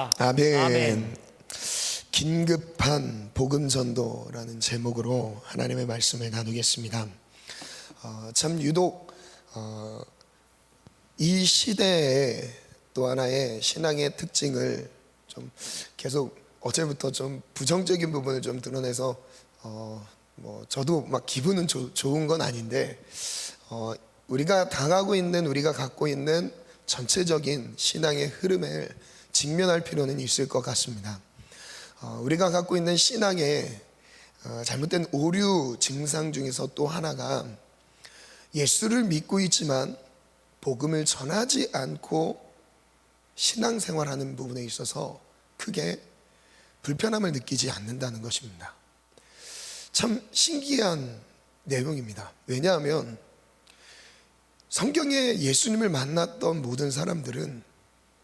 아멘. 아멘. 긴급한 복음 전도라는 제목으로 하나님의 말씀을 나누겠습니다. 참 유독 이 시대에 또 하나의 신앙의 특징을 좀 계속 어제부터 좀 부정적인 부분을 좀 드러내서 저도 막 기분은 좋은 건 아닌데 우리가 당하고 있는, 우리가 갖고 있는 전체적인 신앙의 흐름을 직면할 필요는 있을 것 같습니다. 우리가 갖고 있는 신앙의 잘못된 오류 증상 중에서 또 하나가 예수를 믿고 있지만 복음을 전하지 않고 신앙생활하는 부분에 있어서 크게 불편함을 느끼지 않는다는 것입니다. 참 신기한 내용입니다. 왜냐하면 성경에 예수님을 만났던 모든 사람들은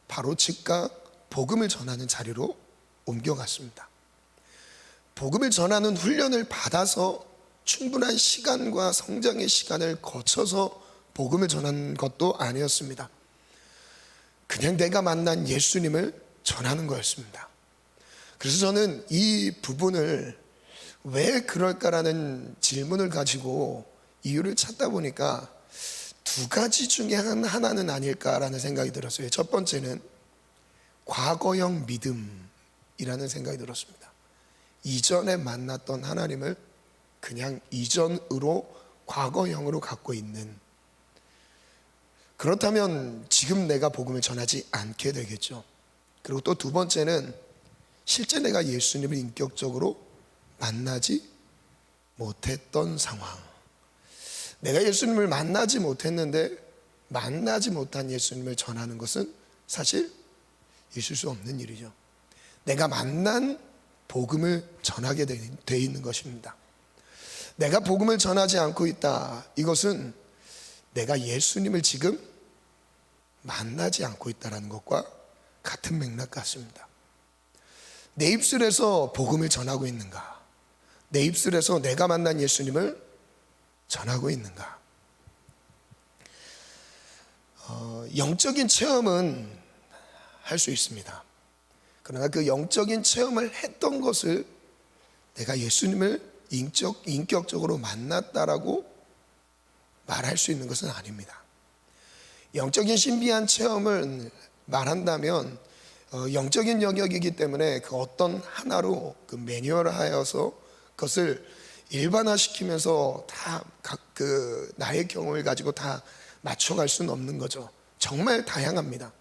바로 즉각 복음을 전하는 자리로 옮겨갔습니다. 복음을 전하는 훈련을 받아서 충분한 시간과 성장의 시간을 거쳐서 복음을 전하는 것도 아니었습니다. 그냥 내가 만난 예수님을 전하는 거였습니다. 그래서 저는 이 부분을 왜 그럴까라는 질문을 가지고 이유를 찾다 보니까 두 가지 중에 하나는 아닐까라는 생각이 들었어요. 첫 번째는 과거형 믿음이라는 생각이 들었습니다. 이전에 만났던 하나님을 그냥 이전으로 과거형으로 갖고 있는, 그렇다면 지금 내가 복음을 전하지 않게 되겠죠. 그리고 또 두 번째는 실제 내가 예수님을 인격적으로 만나지 못했던 상황. 내가 예수님을 만나지 못했는데 만나지 못한 예수님을 전하는 것은 사실 있을 수 없는 일이죠. 내가 만난 복음을 전하게 돼 있는 것입니다. 내가 복음을 전하지 않고 있다, 이것은 내가 예수님을 지금 만나지 않고 있다는 것과 같은 맥락 같습니다. 내 입술에서 복음을 전하고 있는가? 내 입술에서 내가 만난 예수님을 전하고 있는가? 영적인 체험은 할 수 있습니다. 그러나 그 영적인 체험을 했던 것을 내가 예수님을 인격적으로 만났다라고 말할 수 있는 것은 아닙니다. 영적인 신비한 체험을 말한다면 영적인 영역이기 때문에 그 어떤 하나로 그 매뉴얼하여서 그것을 일반화시키면서 다 나의 경험을 가지고 다 맞춰갈 수는 없는 거죠. 정말 다양합니다.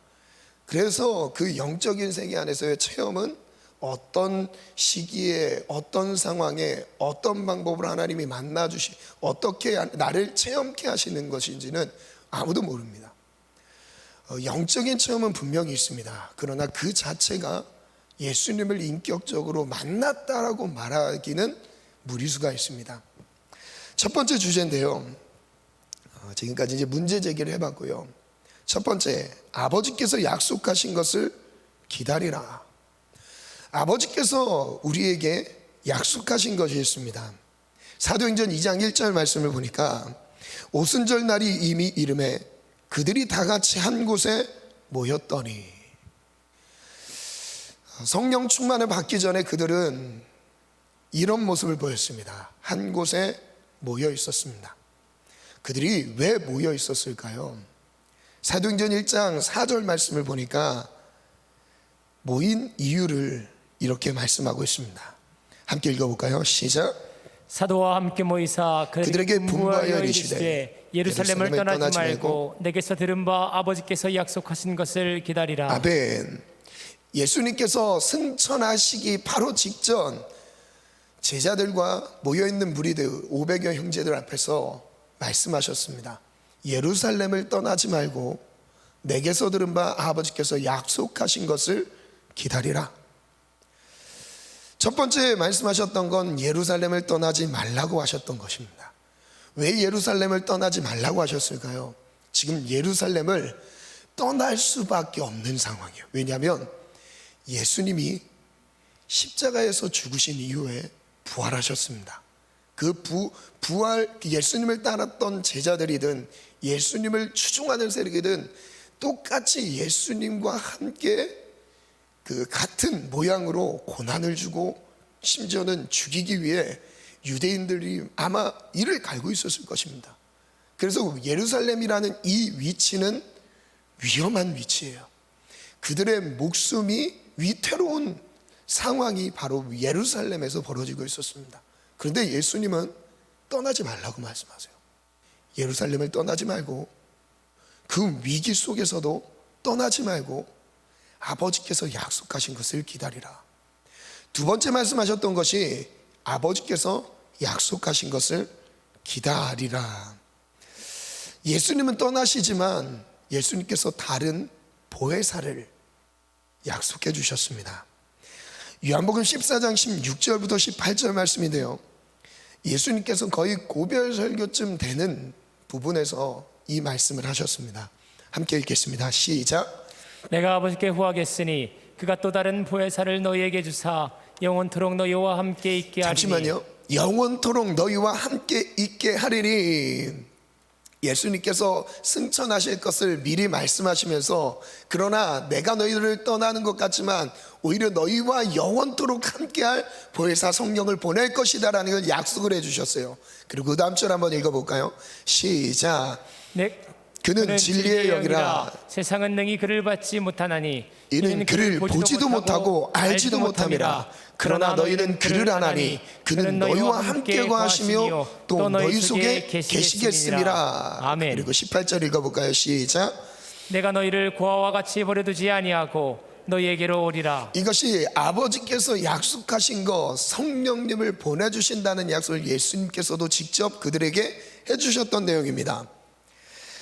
그래서 그 영적인 세계 안에서의 체험은 어떤 시기에, 어떤 상황에, 어떤 방법으로 하나님이 어떻게 나를 체험케 하시는 것인지는 아무도 모릅니다. 영적인 체험은 분명히 있습니다. 그러나 그 자체가 예수님을 인격적으로 만났다라고 말하기는 무리수가 있습니다. 첫 번째 주제인데요, 지금까지 이제 문제 제기를 해봤고요. 첫 번째, 아버지께서 약속하신 것을 기다리라. 아버지께서 우리에게 약속하신 것이 있습니다. 사도행전 2장 1절 말씀을 보니까 오순절 날이 이미 이름에 그들이 다 같이 한 곳에 모였더니, 성령 충만을 받기 전에 그들은 이런 모습을 보였습니다. 한 곳에 모여 있었습니다. 그들이 왜 모여 있었을까요? 사도행전 1장 4절 말씀을 보니까 모인 이유를 이렇게 말씀하고 있습니다. 함께 읽어볼까요? 시작. 사도와 함께 모이사 그들에게 분부하여 이르시되 예루살렘을 떠나지 말고 내게서 들은 바 아버지께서 약속하신 것을 기다리라. 아멘. 예수님께서 승천하시기 바로 직전 제자들과 모여있는 무리들 500여 형제들 앞에서 말씀하셨습니다. 예루살렘을 떠나지 말고 내게서 들은 바 아버지께서 약속하신 것을 기다리라. 첫 번째 말씀하셨던 건 예루살렘을 떠나지 말라고 하셨던 것입니다. 왜 예루살렘을 떠나지 말라고 하셨을까요? 지금 예루살렘을 떠날 수밖에 없는 상황이에요. 왜냐하면 예수님이 십자가에서 죽으신 이후에 부활하셨습니다. 그 부활, 예수님을 따랐던 제자들이든 예수님을 추종하는 세력이든 똑같이 예수님과 함께 그 같은 모양으로 고난을 주고 심지어는 죽이기 위해 유대인들이 아마 이를 갈고 있었을 것입니다. 그래서 예루살렘이라는 이 위치는 위험한 위치예요. 그들의 목숨이 위태로운 상황이 바로 예루살렘에서 벌어지고 있었습니다. 그런데 예수님은 떠나지 말라고 말씀하세요. 예루살렘을 떠나지 말고 그 위기 속에서도 떠나지 말고 아버지께서 약속하신 것을 기다리라. 두 번째 말씀하셨던 것이 아버지께서 약속하신 것을 기다리라. 예수님은 떠나시지만 예수님께서 다른 보혜사를 약속해 주셨습니다. 요한복음 14장 16절부터 18절 말씀인데요, 예수님께서 거의 고별 설교쯤 되는 부분에서 이 말씀을 하셨습니다. 함께 읽겠습니다. 시작. 내가 아버지께 구하겠으니 그가 또 다른 보혜사를 너희에게 주사 영원토록 너희와 함께 있게 하리니. 잠시만요. 영원토록 너희와 함께 있게 하리니. 예수님께서 승천하실 것을 미리 말씀하시면서 그러나 내가 너희를 떠나는 것 같지만 오히려 너희와 영원토록 함께할 보혜사 성령을 보낼 것이다 라는 걸 약속을 해주셨어요. 그리고 그 다음 절 한번 읽어볼까요? 시작. 그는 진리의 영이라 세상은 능히 그를 받지 못하나니 이는 그를 보지도 못하고 알지도 못함이라. 그러나 너희는 그를 아나니 그는 너희와 함께 거하시며 또 너희 속에 계시겠음이라. 아멘. 그리고 18절 읽어볼까요? 시작. 내가 너희를 고아와 같이 버려두지 아니하고 너희에게로 오리라. 이것이 아버지께서 약속하신 것, 성령님을 보내주신다는 약속을 예수님께서도 직접 그들에게 해주셨던 내용입니다.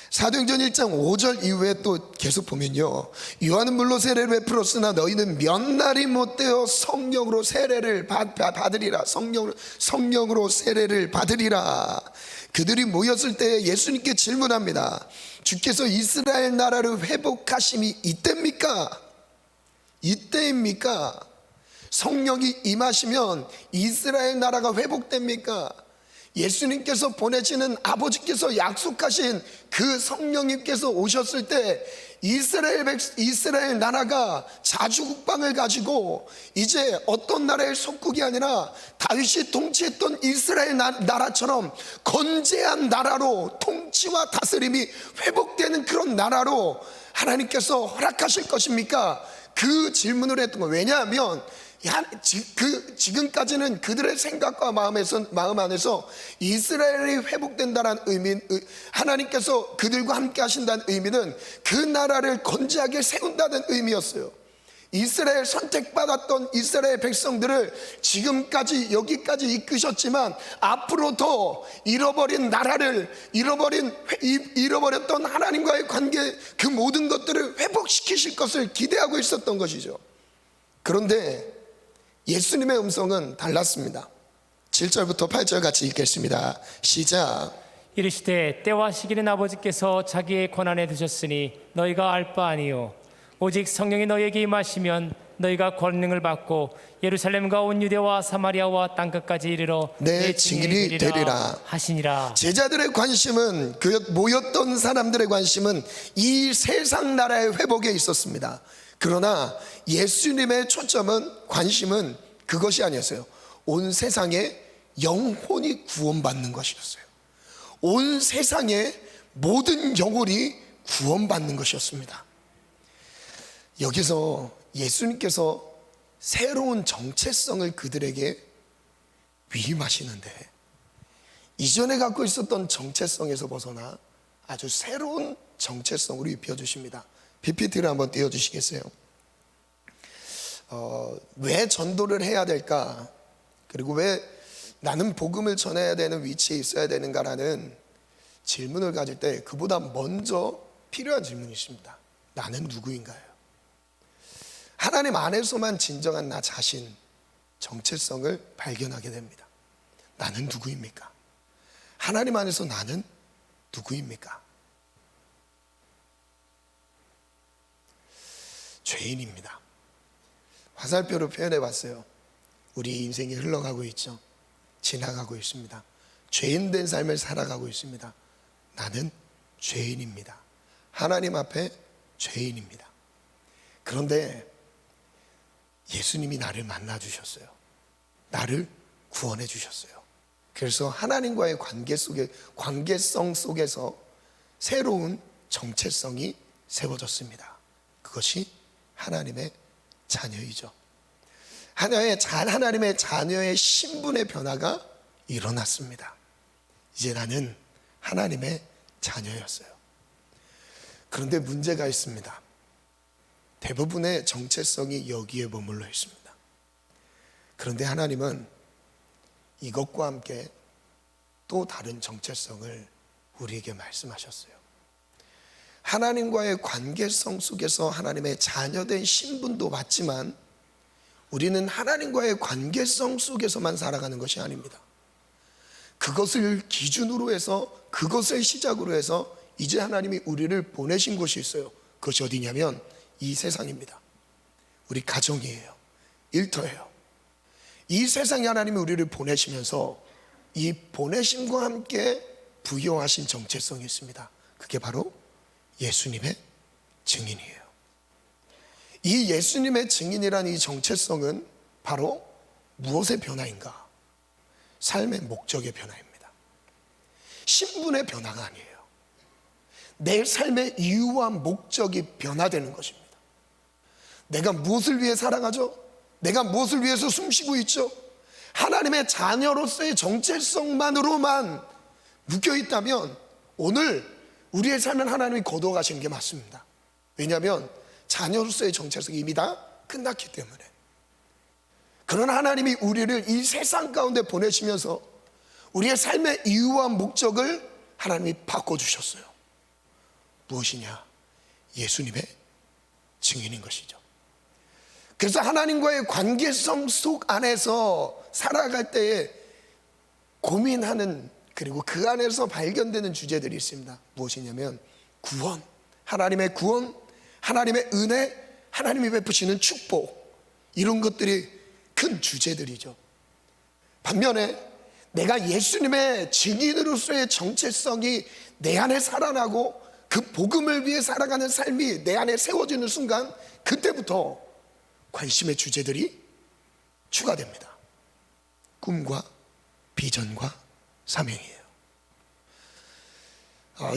사도행전 1장 5절 이후에 또 계속 보면요, 요한은 물로 세례를 베풀었으나 너희는 몇 날이 못되어 성령으로 세례를 받으리라. 성령으로 세례를 받으리라. 그들이 모였을 때 예수님께 질문합니다. 주께서 이스라엘 나라를 회복하심이 이때입니까? 이때입니까? 성령이 임하시면 이스라엘 나라가 회복됩니까? 예수님께서 보내시는 아버지께서 약속하신 그 성령님께서 오셨을 때 이스라엘 나라가 자주국방을 가지고 이제 어떤 나라의 속국이 아니라 다윗이 통치했던 이스라엘 나라처럼 건재한 나라로 통치와 다스림이 회복되는 그런 나라로 하나님께서 허락하실 것입니까? 그 질문을 했던 거예요. 왜냐하면 지금까지는 그들의 생각과 마음 안에서 이스라엘이 회복된다는 의미, 하나님께서 그들과 함께 하신다는 의미는 그 나라를 건재하게 세운다는 의미였어요. 이스라엘 선택받았던 이스라엘 백성들을 지금까지 여기까지 이끄셨지만 앞으로 더 잃어버린 나라를 잃어버렸던 하나님과의 관계, 그 모든 것들을 회복시키실 것을 기대하고 있었던 것이죠. 그런데 예수님의 음성은 달랐습니다. 7절부터 8절 같이 읽겠습니다. 시작. 이르시되 때와 시기는 아버지께서 자기의 권한에 두셨으니 너희가 알 바 아니요 오직 성령이 너희에게 임하시면 너희가 권능을 받고 예루살렘과 온 유대와 사마리아와 땅끝까지 이르러 내 증인이 되리라 하시니라. 제자들의 관심은, 그 모였던 사람들의 관심은 이 세상 나라의 회복에 있었습니다. 그러나 예수님의 초점은, 관심은 그것이 아니었어요. 온 세상의 영혼이 구원받는 것이었어요. 온 세상의 모든 영혼이 구원받는 것이었습니다. 여기서 예수님께서 새로운 정체성을 그들에게 위임하시는데, 이전에 갖고 있었던 정체성에서 벗어나 아주 새로운 정체성으로 입혀주십니다. PPT를 한번 띄워주시겠어요? 왜 전도를 해야 될까? 그리고 왜 나는 복음을 전해야 되는 위치에 있어야 되는가라는 질문을 가질 때 그보다 먼저 필요한 질문이 있습니다. 나는 누구인가요? 하나님 안에서만 진정한 나 자신, 정체성을 발견하게 됩니다. 나는 누구입니까? 하나님 안에서 나는 누구입니까? 죄인입니다. 화살표로 표현해 봤어요. 우리 인생이 흘러가고 있죠. 지나가고 있습니다. 죄인된 삶을 살아가고 있습니다. 나는 죄인입니다. 하나님 앞에 죄인입니다. 그런데 예수님이 나를 만나 주셨어요. 나를 구원해 주셨어요. 그래서 하나님과의 관계성 속에서 새로운 정체성이 세워졌습니다. 그것이 하나님의 자녀이죠. 하나님의 자녀의 신분의 변화가 일어났습니다. 이제 나는 하나님의 자녀였어요. 그런데 문제가 있습니다. 대부분의 정체성이 여기에 머물러 있습니다. 그런데 하나님은 이것과 함께 또 다른 정체성을 우리에게 말씀하셨어요. 하나님과의 관계성 속에서 하나님의 자녀된 신분도 받지만 우리는 하나님과의 관계성 속에서만 살아가는 것이 아닙니다. 그것을 기준으로 해서, 그것을 시작으로 해서 이제 하나님이 우리를 보내신 곳이 있어요. 그것이 어디냐면 이 세상입니다. 우리 가정이에요. 일터예요. 이 세상에 하나님이 우리를 보내시면서 이 보내심과 함께 부여하신 정체성이 있습니다. 그게 바로 예수님의 증인이에요. 이 예수님의 증인이라는 이 정체성은 바로 무엇의 변화인가? 삶의 목적의 변화입니다. 신분의 변화가 아니에요. 내 삶의 이유와 목적이 변화되는 것입니다. 내가 무엇을 위해 살아가죠? 내가 무엇을 위해서 숨쉬고 있죠? 하나님의 자녀로서의 정체성만으로만 묶여있다면 오늘 우리의 삶은 하나님이 거두어가시는 게 맞습니다. 왜냐하면 자녀로서의 정체성이 이미 다 끝났기 때문에. 그러나 하나님이 우리를 이 세상 가운데 보내시면서 우리의 삶의 이유와 목적을 하나님이 바꿔주셨어요. 무엇이냐? 예수님의 증인인 것이죠. 그래서 하나님과의 관계성 속 안에서 살아갈 때에 고민하는, 그리고 그 안에서 발견되는 주제들이 있습니다. 무엇이냐면 구원, 하나님의 구원, 하나님의 은혜, 하나님이 베푸시는 축복, 이런 것들이 큰 주제들이죠. 반면에 내가 예수님의 증인으로서의 정체성이 내 안에 살아나고 그 복음을 위해 살아가는 삶이 내 안에 세워지는 순간, 그때부터 관심의 주제들이 추가됩니다. 꿈과 비전과 사명이에요.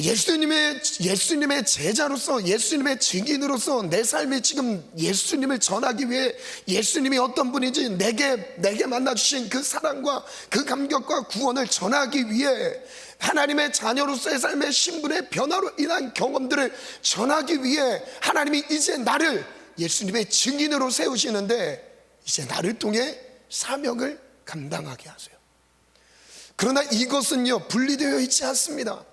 예수님의 제자로서, 예수님의 증인으로서 내 삶이 지금 예수님을 전하기 위해, 예수님이 어떤 분인지 내게 만나주신 그 사랑과 그 감격과 구원을 전하기 위해, 하나님의 자녀로서의 삶의 신분의 변화로 인한 경험들을 전하기 위해 하나님이 이제 나를 예수님의 증인으로 세우시는데, 이제 나를 통해 사명을 감당하게 하세요. 그러나 이것은요, 분리되어 있지 않습니다.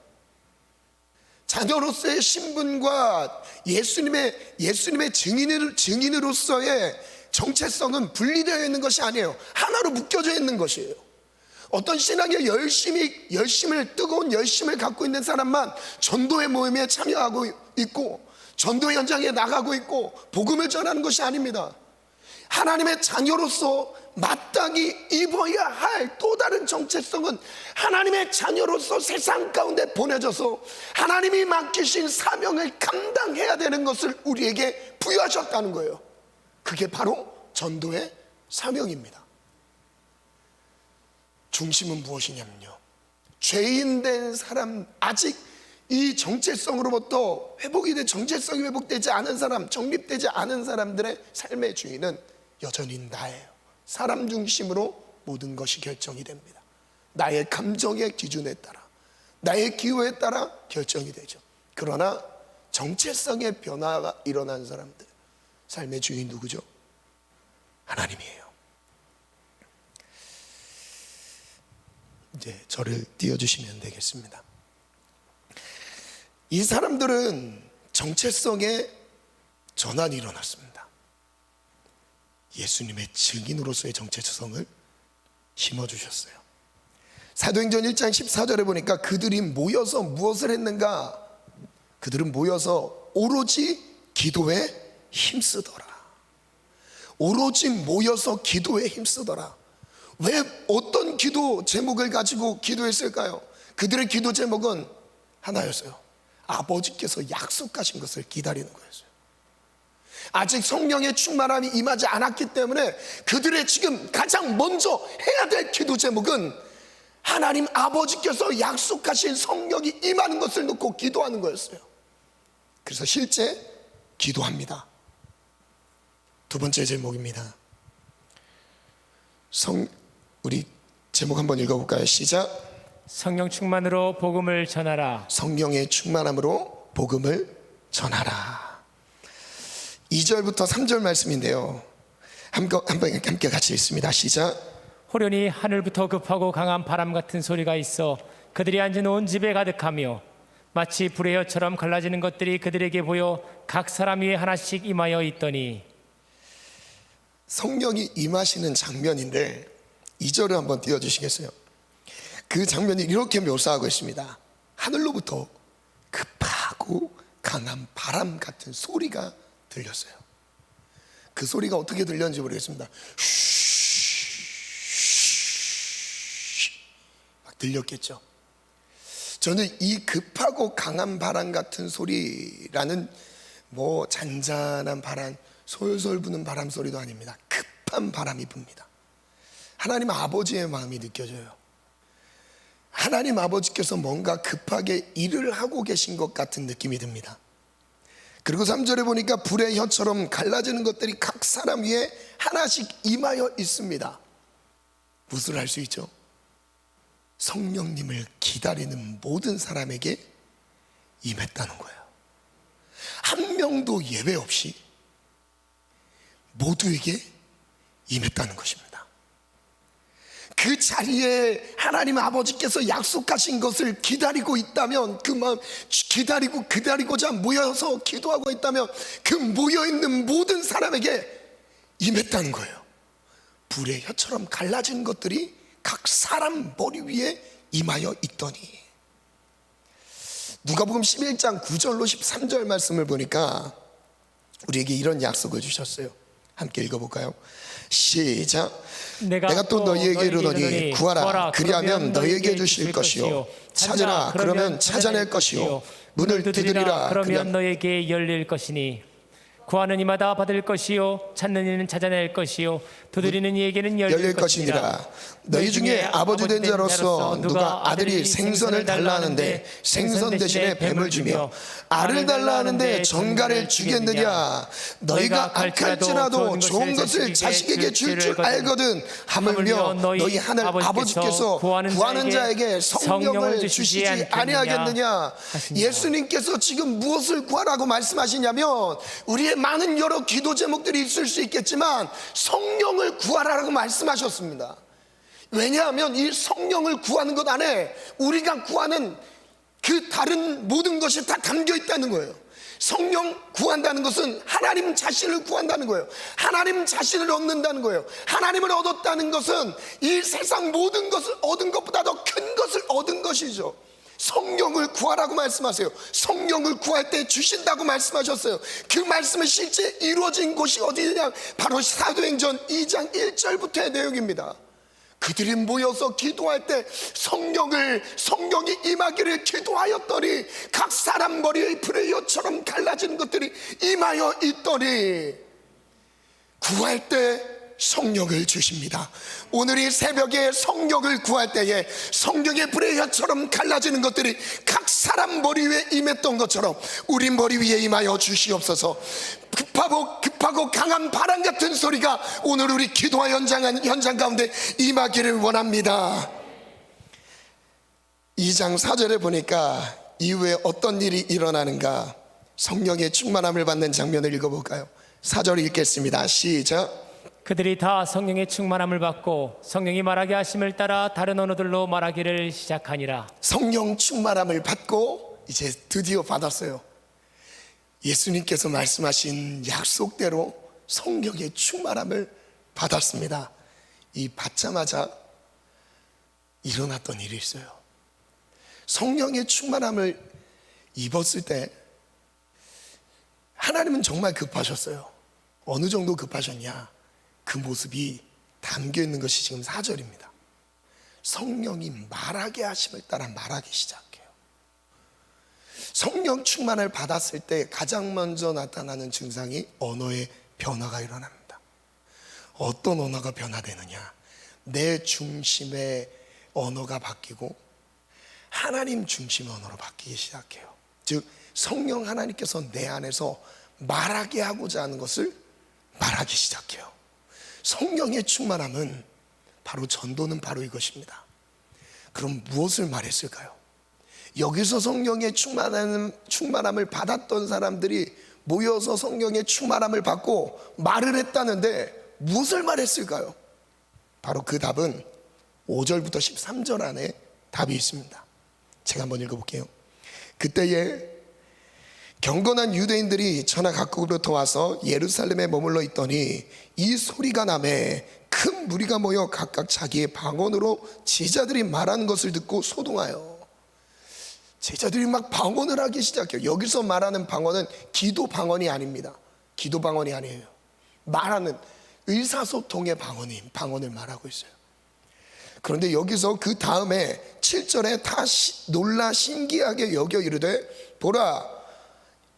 자녀로서의 신분과 예수님의 증인으로서의 정체성은 분리되어 있는 것이 아니에요. 하나로 묶여져 있는 것이에요. 어떤 신앙에 뜨거운 열심을 갖고 있는 사람만 전도의 모임에 참여하고 있고 전도 현장에 나가고 있고 복음을 전하는 것이 아닙니다. 하나님의 자녀로서 마땅히 입어야 할 또 다른 정체성은 하나님의 자녀로서 세상 가운데 보내져서 하나님이 맡기신 사명을 감당해야 되는 것을 우리에게 부여하셨다는 거예요. 그게 바로 전도의 사명입니다. 중심은 무엇이냐면요, 죄인된 사람, 아직 이 정체성으로부터 정체성이 회복되지 않은 사람, 정립되지 않은 사람들의 삶의 주인은 여전히 나예요. 사람 중심으로 모든 것이 결정이 됩니다. 나의 감정의 기준에 따라, 나의 기호에 따라 결정이 되죠. 그러나 정체성의 변화가 일어난 사람들, 삶의 주인 누구죠? 하나님이에요. 이제 저를 띄워주시면 되겠습니다. 이 사람들은 정체성의 전환이 일어났습니다. 예수님의 증인으로서의 정체성을 심어주셨어요. 사도행전 1장 14절에 보니까 그들이 모여서 무엇을 했는가? 그들은 모여서 오로지 기도에 힘쓰더라. 오로지 모여서 기도에 힘쓰더라. 왜 어떤 기도 제목을 가지고 기도했을까요? 그들의 기도 제목은 하나였어요. 아버지께서 약속하신 것을 기다리는 거였어요. 아직 성령의 충만함이 임하지 않았기 때문에 그들의 지금 가장 먼저 해야 될 기도 제목은 하나님 아버지께서 약속하신 성령이 임하는 것을 놓고 기도하는 거였어요. 그래서 실제 기도합니다. 두 번째 제목입니다. 우리 제목 한번 읽어볼까요? 시작. 성령 충만으로 복음을 전하라. 성령의 충만함으로 복음을 전하라. 2절부터 3절 말씀인데요, 함께 같이 읽습니다. 시작. 호련히 하늘부터 급하고 강한 바람 같은 소리가 있어 그들이 앉은 온 집에 가득하며 마치 불의 혀처럼 갈라지는 것들이 그들에게 보여 각 사람 위에 하나씩 임하여 있더니. 성령이 임하시는 장면인데 2절을 한번 띄워주시겠어요? 그 장면이 이렇게 묘사하고 있습니다. 하늘로부터 급하고 강한 바람 같은 소리가 들렸어요. 그 소리가 어떻게 들렸는지 모르겠습니다. 막 들렸겠죠. 저는 이 급하고 강한 바람 같은 소리라는 뭐 잔잔한 바람, 솔솔 부는 바람 소리도 아닙니다. 급한 바람이 붑니다. 하나님 아버지의 마음이 느껴져요. 하나님 아버지께서 뭔가 급하게 일을 하고 계신 것 같은 느낌이 듭니다. 그리고 3절에 보니까 불의 혀처럼 갈라지는 것들이 각 사람 위에 하나씩 임하여 있습니다. 무엇을 알 수 있죠? 성령님을 기다리는 모든 사람에게 임했다는 거예요. 한 명도 예외 없이 모두에게 임했다는 것입니다. 그 자리에 하나님 아버지께서 약속하신 것을 기다리고 있다면, 그 마음 기다리고자 모여서 기도하고 있다면 그 모여있는 모든 사람에게 임했다는 거예요. 불의 혀처럼 갈라진 것들이 각 사람 머리 위에 임하여 있더니. 누가복음 11장 9절로 13절 말씀을 보니까 우리에게 이런 약속을 주셨어요. 함께 읽어볼까요? 시작. 내가 또 너희에게 이르노니 구하라 그리하면 너희에게 주실 것이요 찾으라 그러면 찾아낼 것이요 문을 두드리라 그러면 너희에게 열릴 것이니. 구하는 이마다 받을 것이요 찾는 이는 찾아낼 것이요 두드리는 이에게는 열릴 것이니라. 너희 중에 아버지 된 자로서 누가 아들이 생선을 달라 하는데 생선 대신에 뱀을 주며 알을 달라 하는데 전갈을 주겠느냐. 너희가 악할지라도 좋은 것을 자식에게 줄 줄 알거든. 하물며 너희 하늘 아버지께서 구하는 자에게 성령을 주시지 아니하겠느냐. 예수님께서 지금 무엇을 구하라고 말씀하시냐면, 우리의 많은 여러 기도 제목들이 있을 수 있겠지만 성령을 구하라고 말씀하셨습니다. 왜냐하면 이 성령을 구하는 것 안에 우리가 구하는 그 다른 모든 것이 다 담겨 있다는 거예요. 성령 구한다는 것은 하나님 자신을 구한다는 거예요. 하나님 자신을 얻는다는 거예요. 하나님을 얻었다는 것은 이 세상 모든 것을 얻은 것보다 더 큰 것을 얻은 것이죠. 성령을 구하라고 말씀하세요. 성령을 구할 때 주신다고 말씀하셨어요. 그 말씀은 실제 이루어진 곳이 어디냐? 바로 사도행전 2장 1절부터의 내용입니다. 그들이 모여서 기도할 때 성령이 임하기를 기도하였더니 각 사람 머리에 불의 혀처럼 갈라지는 것들이 임하여 있더니. 구할 때 성령을 주십니다. 오늘 이 새벽에 성령을 구할 때에 성령의 불의 혀처럼 갈라지는 것들이 각 사람 머리 위에 임했던 것처럼 우리 머리 위에 임하여 주시옵소서. 급하고 강한 바람 같은 소리가 오늘 우리 기도와 현장 가운데 임하기를 원합니다. 2장 4절에 보니까 이후에 어떤 일이 일어나는가, 성령의 충만함을 받는 장면을 읽어볼까요? 4절 읽겠습니다. 시작. 그들이 다 성령의 충만함을 받고 성령이 말하게 하심을 따라 다른 언어들로 말하기를 시작하니라. 성령 충만함을 받고 이제 드디어 받았어요. 예수님께서 말씀하신 약속대로 성령의 충만함을 받았습니다. 이 받자마자 일어났던 일이 있어요. 성령의 충만함을 입었을 때 하나님은 정말 급하셨어요. 어느 정도 급하셨냐? 그 모습이 담겨 있는 것이 지금 4절입니다. 성령이 말하게 하심을 따라 말하기 시작해요. 성령 충만을 받았을 때 가장 먼저 나타나는 증상이 언어의 변화가 일어납니다. 어떤 언어가 변화되느냐? 내 중심의 언어가 바뀌고 하나님 중심의 언어로 바뀌기 시작해요. 즉 성령 하나님께서 내 안에서 말하게 하고자 하는 것을 말하기 시작해요. 성령의 충만함은 바로 전도는 바로 이것입니다. 그럼 무엇을 말했을까요? 여기서 성령의 충만함을 받았던 사람들이 모여서 성령의 충만함을 받고 말을 했다는데 무엇을 말했을까요? 바로 그 답은 5절부터 13절 안에 답이 있습니다. 제가 한번 읽어볼게요. 그때에 경건한 유대인들이 천하 각국으로부터 와서 예루살렘에 머물러 있더니 이 소리가 나매 큰 무리가 모여 각각 자기의 방언으로 제자들이 말하는 것을 듣고 소동하여. 제자들이 막 방언을 하기 시작해요. 여기서 말하는 방언은 기도 방언이 아닙니다. 기도 방언이 아니에요. 말하는 의사소통의 방언을 말하고 있어요. 그런데 여기서 그 다음에 7절에 다 놀라 신기하게 여겨 이르되 보라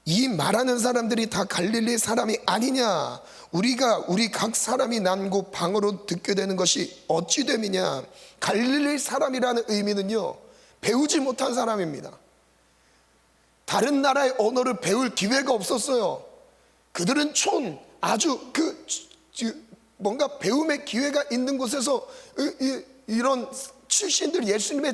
이 말하는 사람들이 다 갈릴리 사람이 아니냐? 우리 각 사람이 난 곳 방언으로 듣게 되는 것이 어찌 됨이냐? 갈릴리 사람이라는 의미는요, 배우지 못한 사람입니다. 다른 나라의 언어를 배울 기회가 없었어요. 그들은 아주 뭔가 배움의 기회가 있는 곳에서 이런 출신들, 예수님의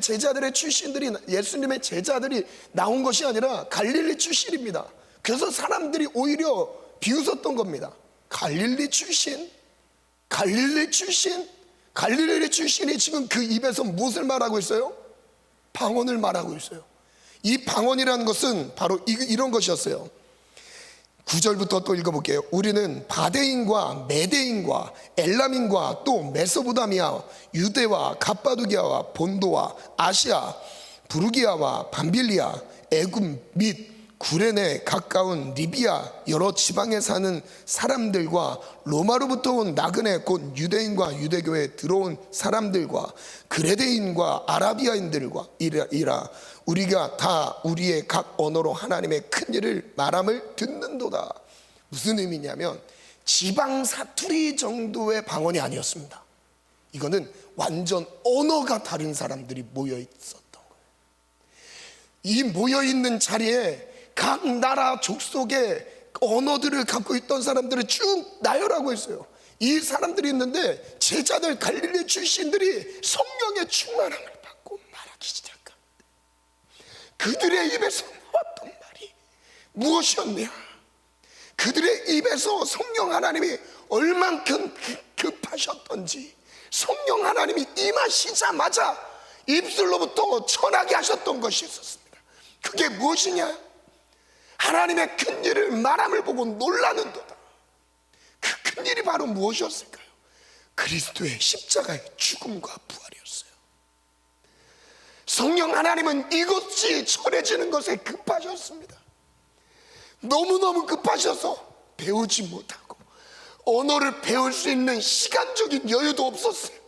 제자들이 나온 것이 아니라 갈릴리 출신입니다. 그래서 사람들이 오히려 비웃었던 겁니다. 갈릴리 출신이 지금 그 입에서 무엇을 말하고 있어요? 방언을 말하고 있어요. 이 방언이라는 것은 바로 이런 것이었어요. 9절부터 또 읽어볼게요. 우리는 바데인과 메데인과 엘람인과 또 메소보다미아, 유대와 갑바두기아와 본도와 아시아, 부르기아와 밤빌리아, 애굽 및 구레네 가까운 리비아 여러 지방에 사는 사람들과 로마로부터 온 나그네 곧 유대인과 유대교에 들어온 사람들과 그레데인과 아라비아인들과 이라 우리가 다 우리의 각 언어로 하나님의 큰 일을 말함을 듣는도다. 무슨 의미냐면 지방 사투리 정도의 방언이 아니었습니다. 이거는 완전 언어가 다른 사람들이 모여 있었던 거예요. 이 모여 있는 자리에 각 나라 족속의 언어들을 갖고 있던 사람들을 쭉 나열하고 있어요. 이 사람들이 있는데 제자들 갈릴리 출신들이 성령의 충만함을 받고 말하기 시작합니다. 그들의 입에서 나왔던 말이 무엇이었냐? 그들의 입에서 성령 하나님이 얼만큼 급하셨던지, 성령 하나님이 임하시자마자 입술로부터 전하게 하셨던 것이 있었습니다. 그게 무엇이냐? 하나님의 큰 일을 말함을 보고 놀라는도다. 그 큰 일이 바로 무엇이었을까요? 그리스도의 십자가의 죽음과 부활이었어요. 성령 하나님은 이것이 전해지는 것에 급하셨습니다. 너무너무 급하셔서 배우지 못하고 언어를 배울 수 있는 시간적인 여유도 없었어요.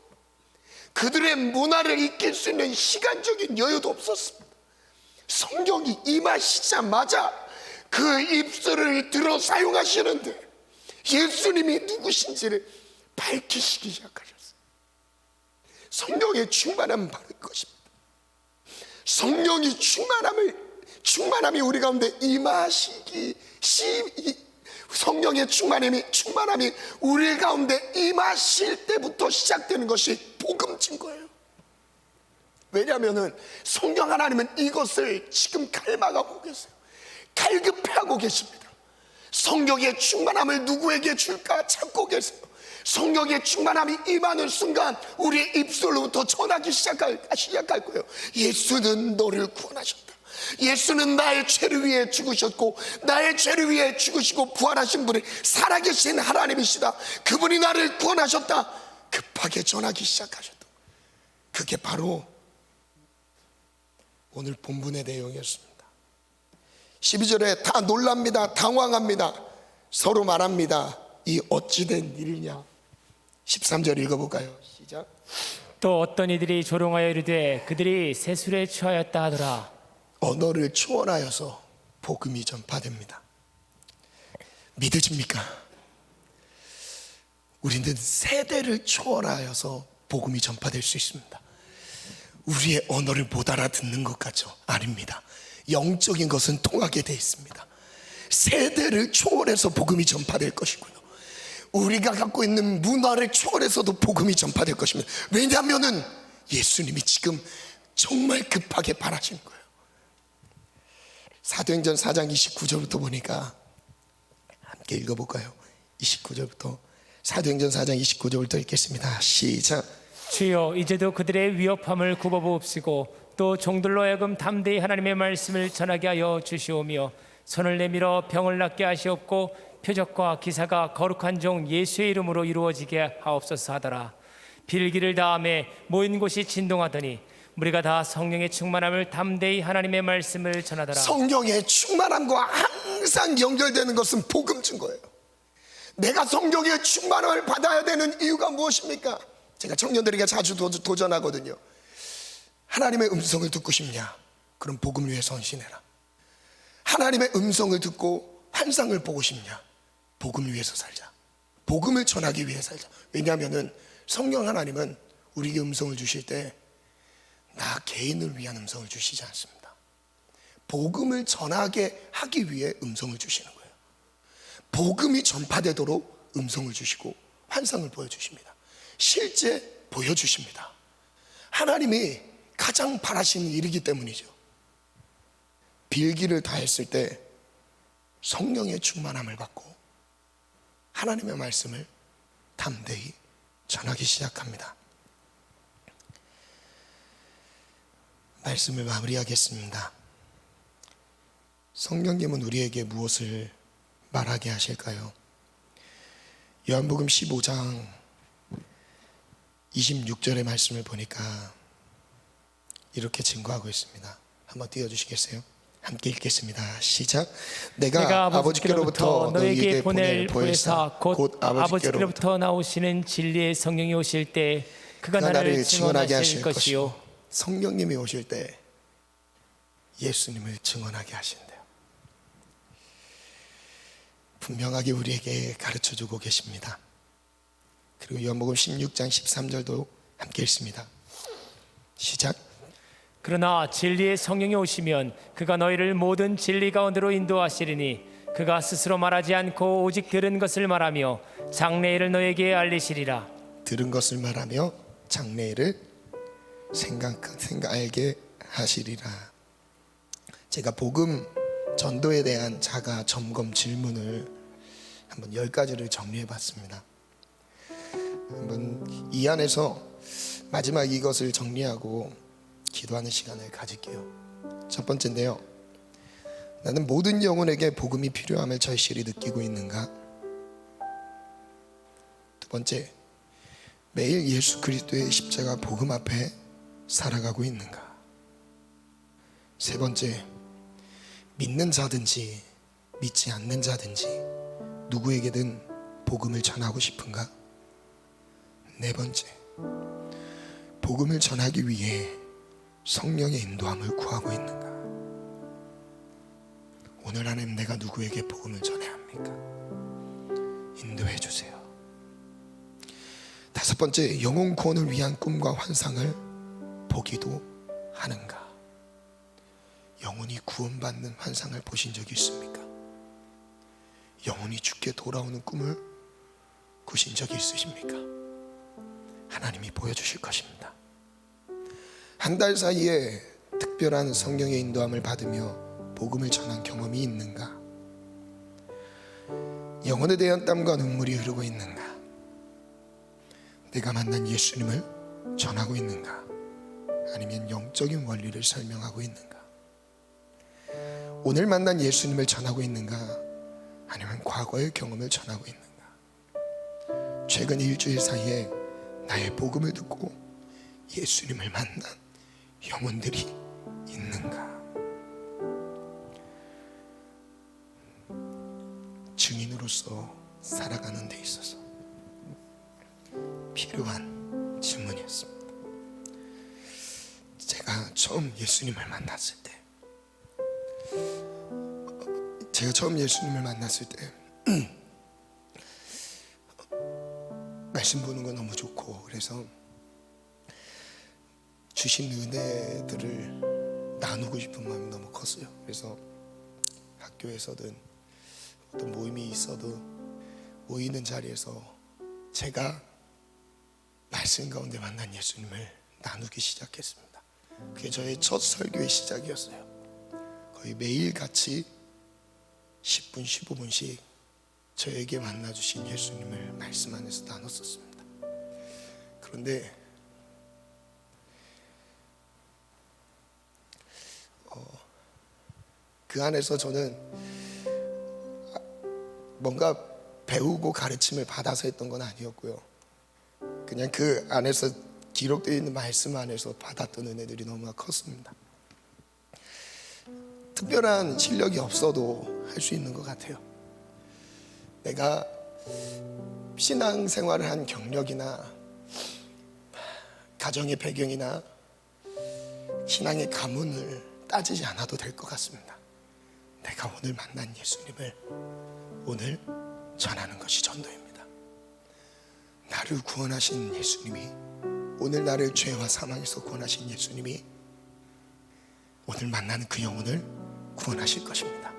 그들의 문화를 익힐 수 있는 시간적인 여유도 없었습니다. 성령이 임하시자마자 그 입술을 들어 사용하시는데 예수님이 누구신지를 밝히시기 시작하셨어요. 성령의 충만함은 바로 이것입니다. 성령이 충만함이 우리 가운데 성령의 충만함이 우리 가운데 임하실 때부터 시작되는 것이 복음진 거예요. 왜냐하면 성령 하나님은 이것을 지금 갈망하고 계세요. 갈급해하고 계십니다. 성령의 충만함을 누구에게 줄까 찾고 계세요. 성령의 충만함이 임하는 순간 우리 입술로부터 전하기 시작할 거예요. 예수는 너를 구원하셨다. 예수는 나의 죄를 위해 죽으셨고 나의 죄를 위해 죽으시고 부활하신 분이 살아계신 하나님이시다. 그분이 나를 구원하셨다. 급하게 전하기 시작하셨다. 그게 바로 오늘 본문의 내용이었습니다. 12절에 다 놀랍니다. 당황합니다. 서로 말합니다. 이 어찌된 일이냐. 13절 읽어볼까요? 시작. 또 어떤 이들이 조롱하여 이르되 그들이 세술에 취하였다 하더라. 언어를 초월하여서 복음이 전파됩니다. 믿으십니까? 우리는 세대를 초월하여서 복음이 전파될 수 있습니다. 우리의 언어를 못 알아듣는 것 같죠? 아닙니다. 영적인 것은 통하게 되어 있습니다. 세대를 초월해서 복음이 전파될 것이고요, 우리가 갖고 있는 문화를 초월해서도 복음이 전파될 것입니다. 왜냐하면 예수님이 지금 정말 급하게 바라시는 거예요. 사도행전 4장 29절부터 보니까 함께 읽어볼까요? 29절부터, 사도행전 4장 29절부터 읽겠습니다. 시작. 주여, 이제도 그들의 위협함을 굽어보옵시고 또 종들로 하여금 담대히 하나님의 말씀을 전하게 하여 주시오며 손을 내밀어 병을 낫게 하시옵고 표적과 기사가 거룩한 종 예수의 이름으로 이루어지게 하옵소서 하더라. 빌기를 다음에 모인 곳이 진동하더니 우리가 다 성령의 충만함을 담대히 하나님의 말씀을 전하더라. 성령의 충만함과 항상 연결되는 것은 복음 증거예요. 내가 성령의 충만함을 받아야 되는 이유가 무엇입니까? 제가 청년들에게 자주 도전하거든요. 하나님의 음성을 듣고 싶냐? 그럼 복음을 위해 헌신해라. 하나님의 음성을 듣고 환상을 보고 싶냐? 복음을 위해서 살자. 복음을 전하기 위해 살자. 왜냐하면 성령 하나님은 우리에게 음성을 주실 때 나 개인을 위한 음성을 주시지 않습니다. 복음을 전하게 하기 위해 음성을 주시는 거예요. 복음이 전파되도록 음성을 주시고 환상을 보여주십니다. 실제 보여주십니다. 하나님이 가장 바라시는 일이기 때문이죠. 빌기를 다했을 때 성령의 충만함을 받고 하나님의 말씀을 담대히 전하기 시작합니다. 말씀을 마무리하겠습니다. 성령님은 우리에게 무엇을 말하게 하실까요? 요한복음 15장 26절의 말씀을 보니까 이렇게 증거하고 있습니다. 한번 띄워주시겠어요? 함께 읽겠습니다. 시작. 내가 아버지께로부터 너희에게 보낼 보혜사 곧 아버지께로부터 나오시는 진리의 성령이 오실 때 그가 나를 증언하게 하실 것이요. 성령님이 오실 때 예수님을 증언하게 하신대요. 분명하게 우리에게 가르쳐주고 계십니다. 그리고 요한복음 16장 13절도 함께 읽습니다. 시작. 그러나 진리의 성령이 오시면 그가 너희를 모든 진리 가운데로 인도하시리니 그가 스스로 말하지 않고 오직 들은 것을 말하며 장래일을 너희에게 알리시리라. 들은 것을 말하며 장래일을 알게 하시리라. 제가 복음 전도에 대한 자가 점검 질문을 한번 10가지를 정리해 봤습니다. 한번 이 안에서 마지막 이것을 정리하고 기도하는 시간을 가질게요. 첫 번째인데요, 나는 모든 영혼에게 복음이 필요함을 절실히 느끼고 있는가? 두 번째, 매일 예수 그리스도의 십자가 복음 앞에 살아가고 있는가? 세 번째, 믿는 자든지 믿지 않는 자든지 누구에게든 복음을 전하고 싶은가? 네 번째, 복음을 전하기 위해 성령의 인도함을 구하고 있는가? 오늘 안에 내가 누구에게 복음을 전해야 합니까? 인도해 주세요. 다섯 번째, 영혼 구원을 위한 꿈과 환상을 보기도 하는가? 영혼이 구원받는 환상을 보신 적이 있습니까? 영혼이 죽게 돌아오는 꿈을 꾸신 적이 있으십니까? 하나님이 보여주실 것입니다. 한 달 사이에 특별한 성령의 인도함을 받으며 복음을 전한 경험이 있는가? 영혼에 대한 땀과 눈물이 흐르고 있는가? 내가 만난 예수님을 전하고 있는가? 아니면 영적인 원리를 설명하고 있는가? 오늘 만난 예수님을 전하고 있는가? 아니면 과거의 경험을 전하고 있는가? 최근 일주일 사이에 나의 복음을 듣고 예수님을 만난 영혼들이 있는가? 증인으로서 살아가는 데 있어서 필요한 질문이었습니다. 제가 처음 예수님을 만났을 때 제가 처음 예수님을 만났을 때 말씀 보는 거 너무 좋고, 그래서 주신 은혜들을 나누고 싶은 마음이 너무 컸어요. 그래서 학교에서든 어떤 모임이 있어도 모이는 자리에서 제가 말씀 가운데 만난 예수님을 나누기 시작했습니다. 그게 저의 첫 설교의 시작이었어요. 거의 매일 같이 10분, 15분씩 저에게 만나주신 예수님을 말씀 안에서 나눴었습니다. 그런데 그 안에서 저는 뭔가 배우고 가르침을 받아서 했던 건 아니었고요. 그냥 그 안에서 기록되어 있는 말씀 안에서 받았던 은혜들이 너무나 컸습니다. 특별한 실력이 없어도 할 수 있는 것 같아요. 내가 신앙생활을 한 경력이나 가정의 배경이나 신앙의 가문을 따지지 않아도 될 것 같습니다. 내가 오늘 만난 예수님을 오늘 전하는 것이 전도입니다. 나를 구원하신 예수님이, 오늘 나를 죄와 사망에서 구원하신 예수님이 오늘 만나는 그 영혼을 구원하실 것입니다.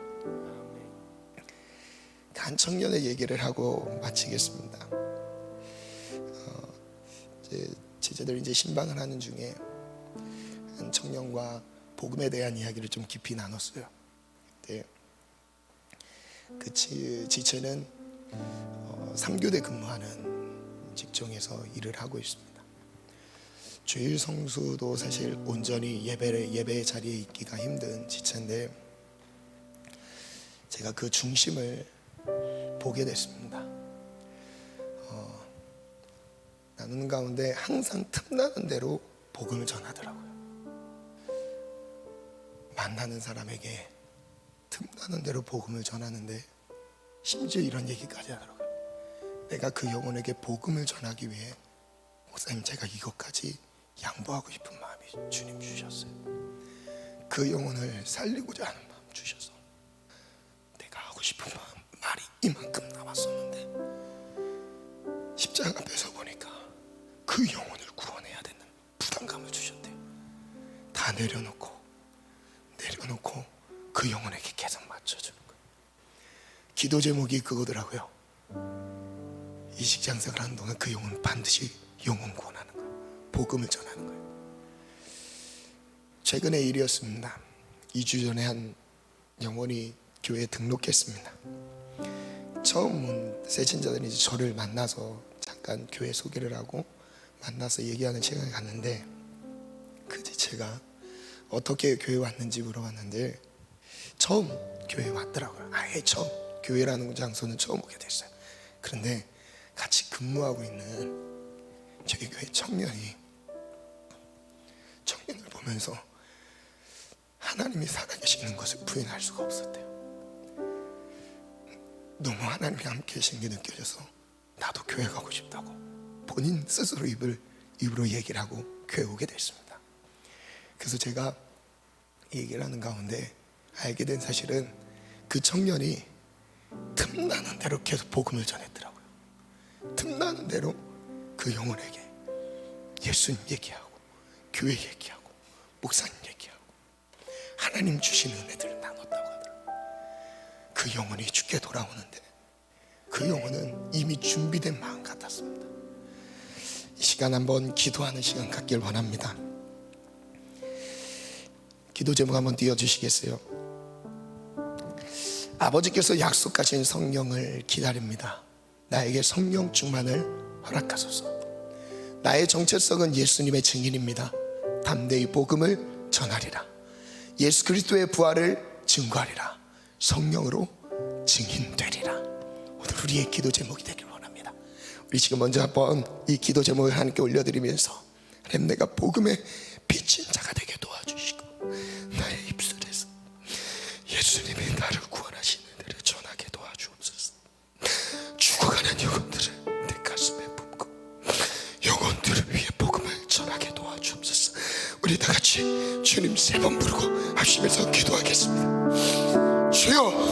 한 청년의 얘기를 하고 마치겠습니다. 제자들이 이제 신방을 하는 중에 한 청년과 복음에 대한 이야기를 좀 깊이 나눴어요. 그 지체는 3교대 근무하는 직종에서 일을 하고 있습니다. 주일 성수도 사실 온전히 예배의 자리에 있기가 힘든 지체인데, 제가 그 중심을 보게 됐습니다. 나누는 가운데 항상 틈나는 대로 복음을 전하더라고요. 만나는 사람에게 틈나는 대로 복음을 전하는데, 심지어 이런 얘기까지 하더라고요. 내가 그 영혼에게 복음을 전하기 위해 목사님, 제가 이것까지 양보하고 싶은 마음이 주님 주셨어요. 그 영혼을 살리고자 하는 마음 주셔서 내가 하고 싶은 말이 이만큼 남았었는데, 십자가 앞에 서 보니까 그 영혼을 구원해야 되는 부담감을 주셨대요. 다 내려놓고 그 영혼에게 계속 맞춰주는 거예요. 기도 제목이 그거더라고요. 이식 장사를 하는 동안 그 영혼은 반드시 영혼 구원하는 거예요. 복음을 전하는 거예요. 최근의 일이었습니다. 2주 전에 한 영혼이 교회에 등록했습니다. 처음 온 새신자들이 이제 저를 만나서 잠깐 교회 소개를 하고 만나서 얘기하는 시간을 갖는데, 그 제가 어떻게 교회 왔는지 물어봤는데 처음 교회에 왔더라고요. 아예 처음, 교회라는 장소는 처음 오게 됐어요. 그런데 같이 근무하고 있는 저희 교회 청년을 보면서 하나님이 살아계시는 것을 부인할 수가 없었대요. 너무 하나님이 함께 계신 게 느껴져서 나도 교회 가고 싶다고 본인 스스로 입으로 얘기를 하고 교회 오게 됐습니다. 그래서 제가 얘기를 하는 가운데 알게 된 사실은, 그 청년이 틈나는 대로 계속 복음을 전했더라고요. 틈나는 대로 그 영혼에게 예수님 얘기하고 교회 얘기하고 목사님 얘기하고 하나님 주신 은혜들을 나눴다고 하더라고요. 그 영혼이 죽게 돌아오는데 그 영혼은 이미 준비된 마음 같았습니다. 이 시간 한번 기도하는 시간 갖길 원합니다. 기도 제목 한번 띄워주시겠어요? 아버지께서 약속하신 성령을 기다립니다. 나에게 성령 충만을 허락하소서. 나의 정체성은 예수님의 증인입니다. 담대히 복음을 전하리라. 예수 그리스도의 부활을 증거하리라. 성령으로 증인되리라. 오늘 우리의 기도 제목이 되길 원합니다. 우리 지금 먼저 한번 이 기도 제목을 하나님께 올려드리면서, 하나님, 내가 복음의 비친 자가 되게 도와주시고 나의 입술에서 예수님이 나를 구원하시는 은혜를 전하게 도와주옵소서. 죽어가는 영혼들을 내 가슴에 품고 영혼들을 위해 복음을 전하게 도와주옵소서. 우리 다 같이 주님 3번 부르고 합심해서 기도하겠습니다. 주여,